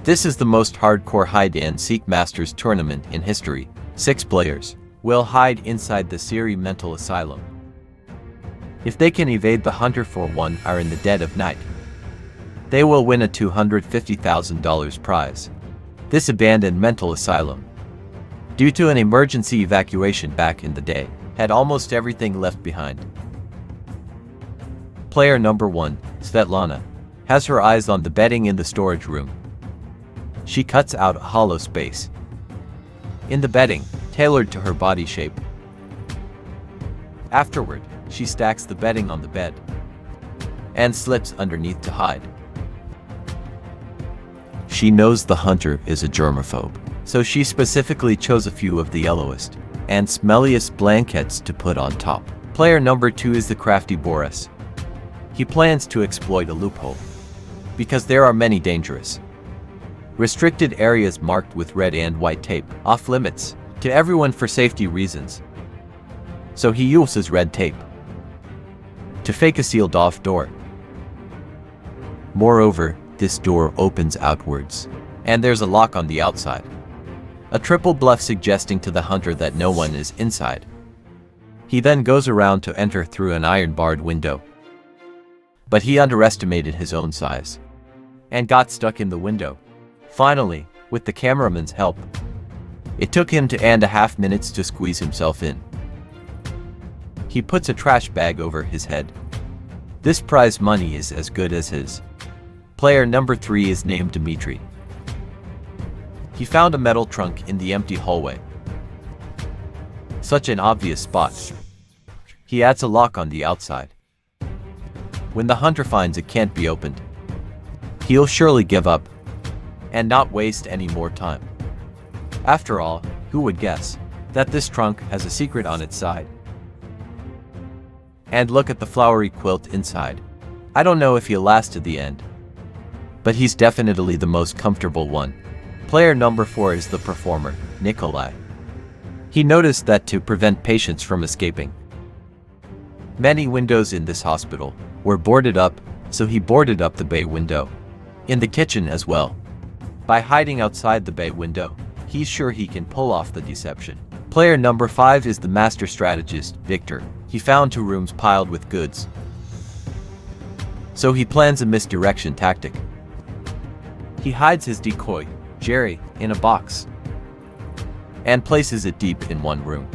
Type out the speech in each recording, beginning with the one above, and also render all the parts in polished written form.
This is the most hardcore hide-and-seek masters tournament in history. 6 players will hide inside the Siri mental asylum. If they can evade the hunter for 1 hour in the dead of night, they will win a $250,000 prize. This abandoned mental asylum, due to an emergency evacuation back in the day, had almost everything left behind. Player number 1, Svetlana, has her eyes on the bedding in the storage room. She cuts out a hollow space in the bedding, tailored to her body shape. Afterward, she stacks the bedding on the bed and slips underneath to hide. She knows the hunter is a germaphobe, so she specifically chose a few of the yellowest and smelliest blankets to put on top. Player number 2 is the crafty Boris. He plans to exploit a loophole, because there are many dangerous, restricted areas marked with red and white tape, off limits to everyone for safety reasons. So he uses red tape to fake a sealed-off door. Moreover, this door opens outwards, and there's a lock on the outside. A triple bluff suggesting to the hunter that no one is inside. He then goes around to enter through an iron-barred window. But he underestimated his own size and got stuck in the window. Finally, with the cameraman's help, it took him 2.5 minutes to squeeze himself in. He puts a trash bag over his head. This prize money is as good as his. Player number 3 is named Dmitry. He found a metal trunk in the empty hallway. Such an obvious spot. He adds a lock on the outside. When the hunter finds it can't be opened, he'll surely give up and not waste any more time. After all, who would guess that this trunk has a secret on its side? And look at the flowery quilt inside. I don't know if he'll last to the end, but he's definitely the most comfortable one. Player number 4 is the performer, Nikolai. He noticed that to prevent patients from escaping, many windows in this hospital were boarded up, so he boarded up the bay window in the kitchen as well. By hiding outside the bay window, he's sure he can pull off the deception. Player number 5 is the master strategist, Victor. He found 2 rooms piled with goods, so he plans a misdirection tactic. He hides his decoy, Jerry, in a box and places it deep in one room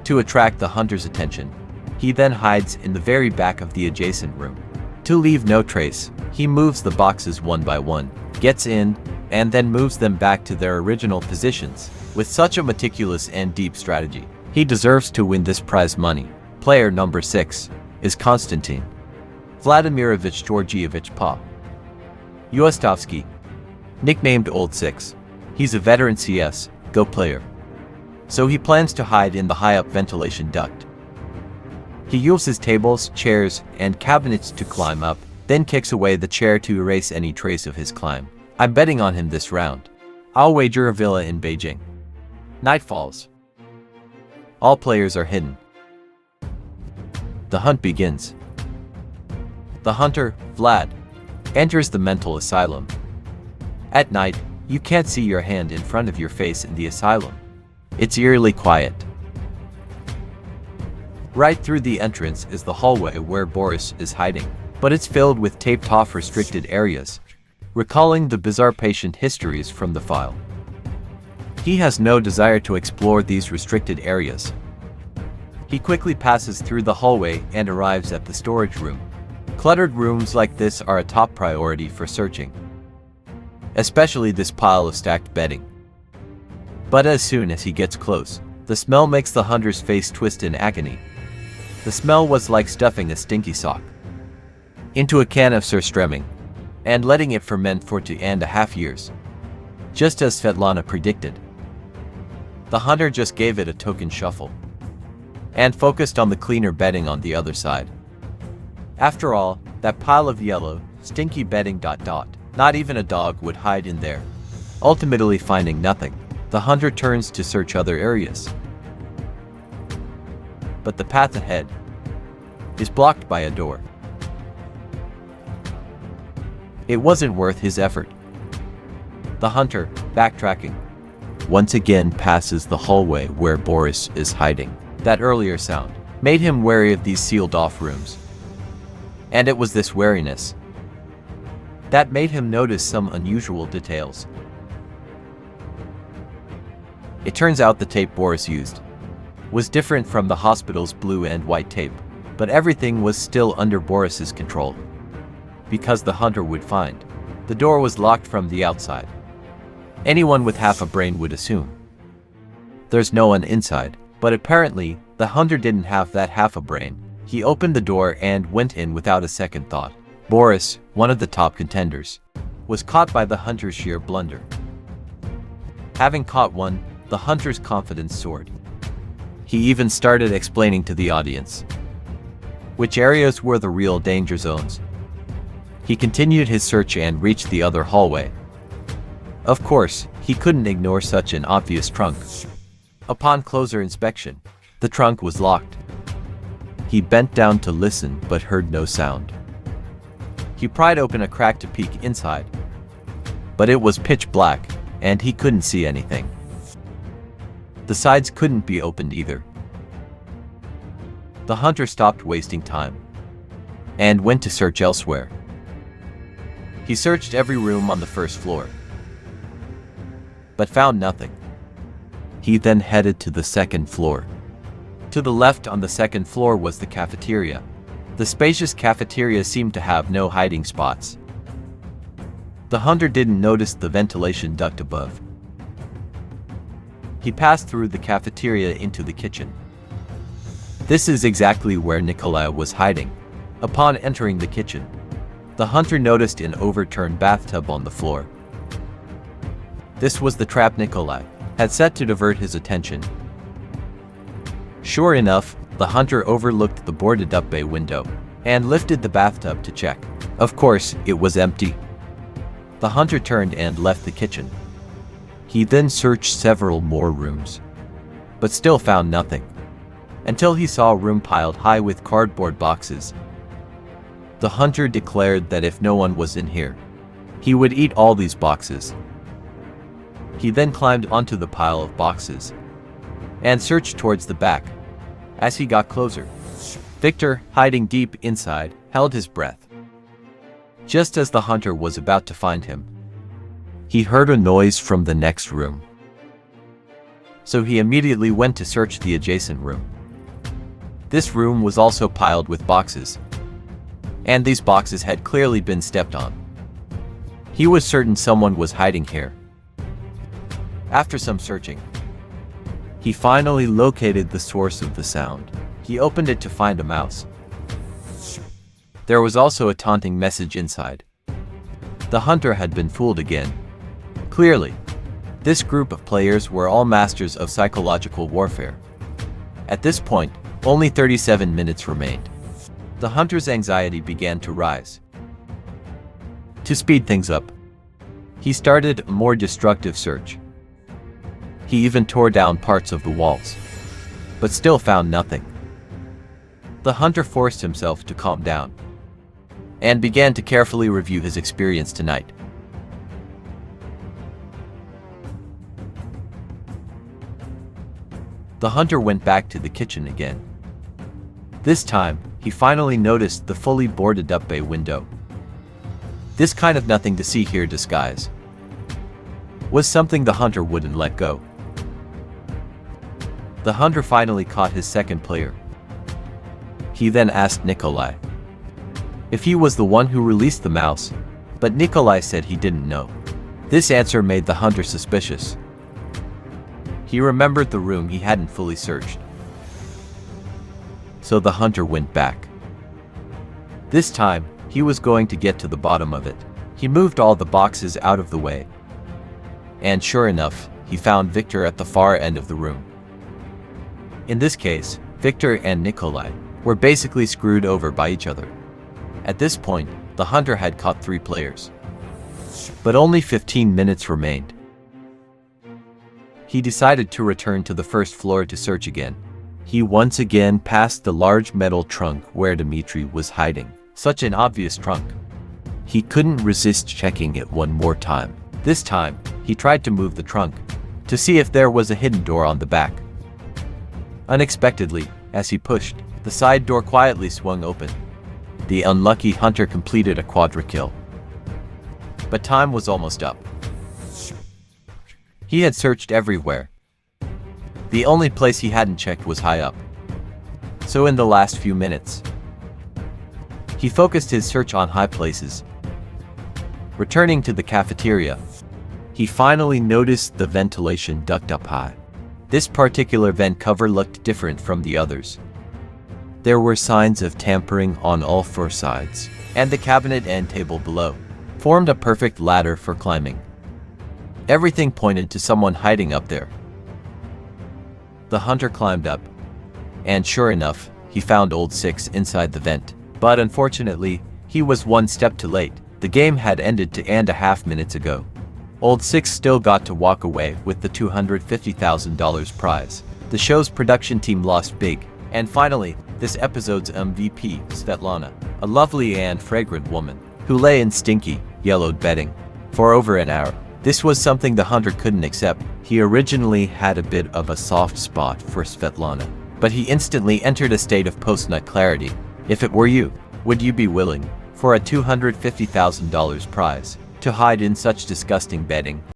to attract the hunter's attention. He then hides in the very back of the adjacent room. To leave no trace, he moves the boxes one by one, gets in, and then moves them back to their original positions. With such a meticulous and deep strategy, he deserves to win this prize money. Player number 6 is Konstantin Vladimirovich Georgievich Pa Uostovsky, nicknamed Old Six. He's a veteran CS::GO player, so he plans to hide in the high-up ventilation duct. He uses tables, chairs, and cabinets to climb up, then kicks away the chair to erase any trace of his climb. I'm betting on him this round. I'll wager a villa in Beijing. Night falls. All players are hidden. The hunt begins. The hunter, Vlad, enters the mental asylum. At night, you can't see your hand in front of your face in the asylum. It's eerily quiet. Right through the entrance is the hallway where Boris is hiding, but it's filled with taped-off restricted areas, recalling the bizarre patient histories from the file. He has no desire to explore these restricted areas. He quickly passes through the hallway and arrives at the storage room. Cluttered rooms like this are a top priority for searching, especially this pile of stacked bedding. But as soon as he gets close, the smell makes the hunter's face twist in agony. The smell was like stuffing a stinky sock into a can of surströmming and letting it ferment for 2.5 years, just as Svetlana predicted. The hunter just gave it a token shuffle and focused on the cleaner bedding on the other side. After all, that pile of yellow, stinky bedding ... Not even a dog would hide in there. Ultimately finding nothing, the hunter turns to search other areas. But the path ahead is blocked by a door. It wasn't worth his effort. The hunter, backtracking, once again passes the hallway where Boris is hiding. That earlier sound made him wary of these sealed-off rooms. And it was this wariness that made him notice some unusual details. It turns out the tape Boris used was different from the hospital's blue and white tape, but everything was still under Boris's control. Because the hunter would find the door was locked from the outside. Anyone with half a brain would assume there's no one inside, but apparently the hunter didn't have that half a brain. He opened the door and went in without a second thought. Boris, one of the top contenders, was caught by the hunter's sheer blunder. Having caught one, the hunter's confidence soared. He even started explaining to the audience which areas were the real danger zones. He continued his search and reached the other hallway. Of course, he couldn't ignore such an obvious trunk. Upon closer inspection, the trunk was locked. He bent down to listen but heard no sound. He pried open a crack to peek inside, but it was pitch black, and he couldn't see anything. The sides couldn't be opened either. The hunter stopped wasting time and went to search elsewhere. He searched every room on the first floor, but found nothing. He then headed to the second floor. To the left on the second floor was the cafeteria. The spacious cafeteria seemed to have no hiding spots. The hunter didn't notice the ventilation duct above. He passed through the cafeteria into the kitchen. This is exactly where Nikolai was hiding. Upon entering the kitchen, the hunter noticed an overturned bathtub on the floor. This was the trap Nikolai had set to divert his attention. Sure enough, the hunter overlooked the boarded-up bay window and lifted the bathtub to check. Of course, it was empty. The hunter turned and left the kitchen. He then searched several more rooms, but still found nothing, until he saw a room piled high with cardboard boxes. The hunter declared that if no one was in here, he would eat all these boxes. He then climbed onto the pile of boxes and searched towards the back. As he got closer, Victor, hiding deep inside, held his breath. Just as the hunter was about to find him, he heard a noise from the next room. So he immediately went to search the adjacent room. This room was also piled with boxes, and these boxes had clearly been stepped on. He was certain someone was hiding here. After some searching, he finally located the source of the sound. He opened it to find a mouse. There was also a taunting message inside. The hunter had been fooled again. Clearly, this group of players were all masters of psychological warfare. At this point, only 37 minutes remained. The hunter's anxiety began to rise. To speed things up, he started a more destructive search. He even tore down parts of the walls, but still found nothing. The hunter forced himself to calm down and began to carefully review his experience tonight. The hunter went back to the kitchen again. This time, he finally noticed the fully boarded-up bay window. This kind of nothing to see here disguise was something the hunter wouldn't let go. The hunter finally caught his second player. He then asked Nikolai if he was the one who released the mouse, but Nikolai said he didn't know. This answer made the hunter suspicious. He remembered the room he hadn't fully searched. So the hunter went back. This time, he was going to get to the bottom of it. He moved all the boxes out of the way. And sure enough, he found Victor at the far end of the room. In this case, Victor and Nikolai were basically screwed over by each other. At this point, the hunter had caught 3 players. But only 15 minutes remained. He decided to return to the first floor to search again. He once again passed the large metal trunk where Dmitri was hiding. Such an obvious trunk. He couldn't resist checking it one more time. This time, he tried to move the trunk to see if there was a hidden door on the back. Unexpectedly, as he pushed, the side door quietly swung open. The unlucky hunter completed a quadra-kill. But time was almost up. He had searched everywhere. The only place he hadn't checked was high up. So in the last few minutes, he focused his search on high places. Returning to the cafeteria, he finally noticed the ventilation duct up high. This particular vent cover looked different from the others. There were signs of tampering on all four sides, and the cabinet and table below formed a perfect ladder for climbing. Everything pointed to someone hiding up there. The hunter climbed up, and sure enough, he found Old Six inside the vent. But unfortunately, he was one step too late. The game had ended 2.5 minutes ago. Old Six still got to walk away with the $250,000 prize. The show's production team lost big. And finally, this episode's MVP, Svetlana, a lovely and fragrant woman, who lay in stinky, yellowed bedding for over an hour. This was something the hunter couldn't accept. He originally had a bit of a soft spot for Svetlana, but he instantly entered a state of post-nut clarity. If it were you, would you be willing, for a $250,000 prize, to hide in such disgusting bedding?